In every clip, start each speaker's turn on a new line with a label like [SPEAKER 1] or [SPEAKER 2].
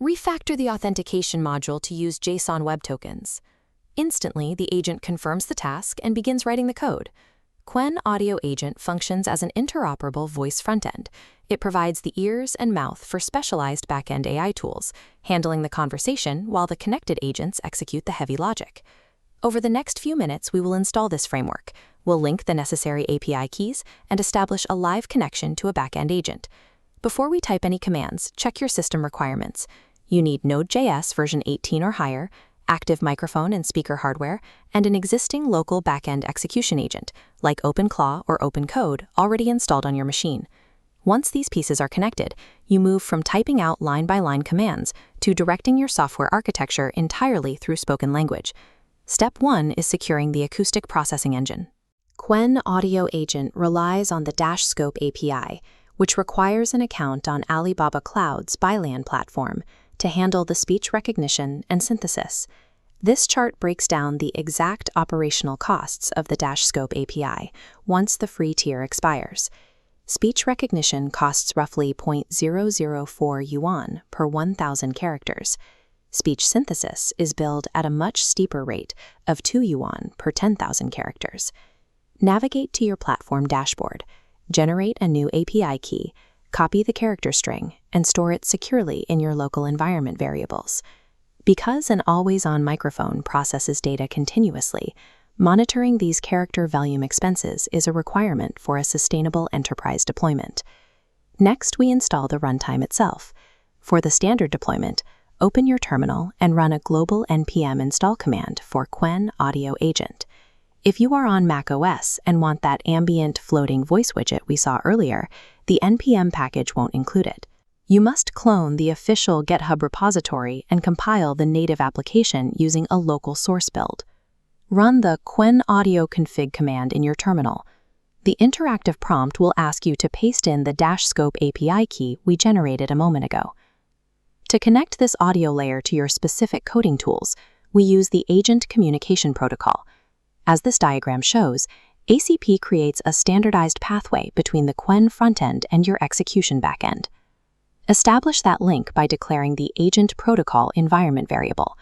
[SPEAKER 1] refactor the authentication module to use JSON Web Tokens. Instantly, the agent confirms the task and begins writing the code. Qwen Audio Agent functions as an interoperable voice frontend. It provides the ears and mouth for specialized backend AI tools, handling the conversation while the connected agents execute the heavy logic. Over the next few minutes, we will install this framework. We'll link the necessary API keys and establish a live connection to a backend agent. Before we type any commands, check your system requirements. You need Node.js version 18 or higher, active microphone and speaker hardware, and an existing local backend execution agent, like OpenClaw or OpenCode, already installed on your machine. Once these pieces are connected, you move from typing out line-by-line commands to directing your software architecture entirely through spoken language. Step 1 is securing the acoustic processing engine. Qwen Audio Agent relies on the DashScope API, which requires an account on Alibaba Cloud's Byland platform to handle the speech recognition and synthesis. This chart breaks down the exact operational costs of the DashScope API once the free tier expires. Speech recognition costs roughly 0.004 yuan per 1,000 characters. Speech synthesis is billed at a much steeper rate of 2 yuan per 10,000 characters. Navigate to your platform dashboard, generate a new API key, copy the character string, and store it securely in your local environment variables. Because an always-on microphone processes data continuously, monitoring these character volume expenses is a requirement for a sustainable enterprise deployment. Next, we install the runtime itself. For the standard deployment, open your terminal and run a global npm install command for Qwen Audio Agent. If you are on macOS and want that ambient floating voice widget we saw earlier, the npm package won't include it. You must clone the official GitHub repository and compile the native application using a local source build. Run the Qwen Audio config command in your terminal. The interactive prompt will ask you to paste in the DashScope API key we generated a moment ago. To connect this audio layer to your specific coding tools, we use the Agent Communication Protocol. As this diagram shows, ACP creates a standardized pathway between the Qwen frontend and your execution backend. Establish that link by declaring the Agent Protocol environment variable.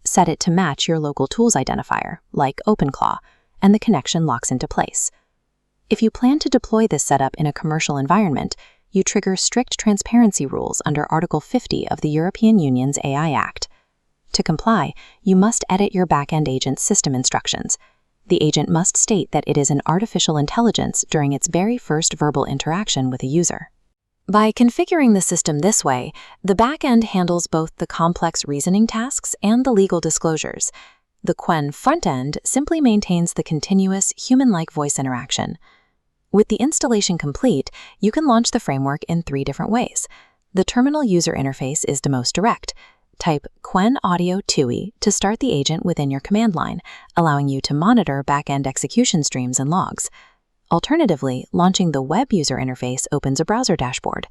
[SPEAKER 1] Set it to match your local tools identifier, like OpenClaw, and the connection locks into place. If you plan to deploy this setup in a commercial environment, you trigger strict transparency rules under Article 50 of the European Union's AI Act. To comply, you must edit your backend agent's system instructions. The agent must state that it is an artificial intelligence during its very first verbal interaction with a user. By configuring the system this way, the backend handles both the complex reasoning tasks and the legal disclosures. The Qwen frontend simply maintains the continuous, human-like voice interaction. With the installation complete, you can launch the framework in 3 different ways. The terminal user interface is the most direct. Type Qwen Audio TUI to start the agent within your command line, allowing you to monitor backend execution streams and logs. Alternatively, launching the web user interface opens a browser dashboard.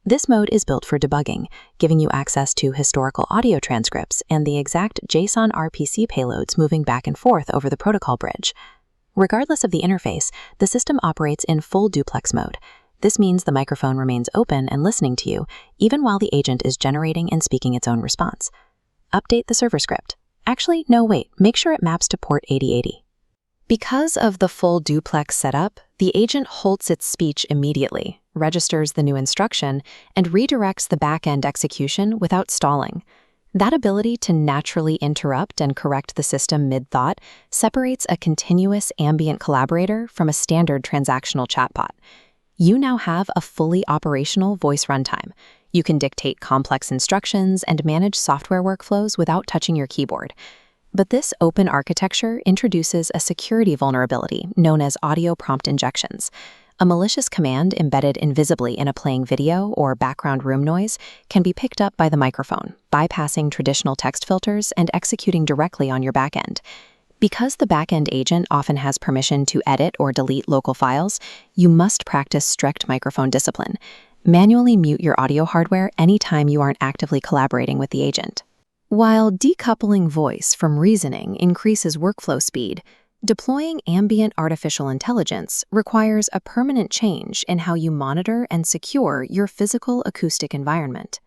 [SPEAKER 1] This mode is built for debugging, giving you access to historical audio transcripts and the exact JSON RPC payloads moving back and forth over the protocol bridge. Regardless of the interface, the system operates in Full-Duplex mode. This means the microphone remains open and listening to you, even while the agent is generating and speaking its own response. Update the server script. Actually, no, wait, make sure it maps to port 8080. Because of the Full-Duplex setup, the agent halts its speech immediately, registers the new instruction, and redirects the backend execution without stalling. That ability to naturally interrupt and correct the system mid-thought separates a continuous ambient collaborator from a standard transactional chatbot. You now have a fully operational voice runtime. You can dictate complex instructions and manage software workflows without touching your keyboard. But this open architecture introduces a security vulnerability known as audio prompt injections. A malicious command embedded invisibly in a playing video or background room noise can be picked up by the microphone, bypassing traditional text filters and executing directly on your backend. Because the backend agent often has permission to edit or delete local files, you must practice strict microphone discipline. Manually mute your audio hardware anytime you aren't actively collaborating with the agent. While decoupling voice from reasoning increases workflow speed, deploying ambient artificial intelligence requires a permanent change in how you monitor and secure your physical acoustic environment.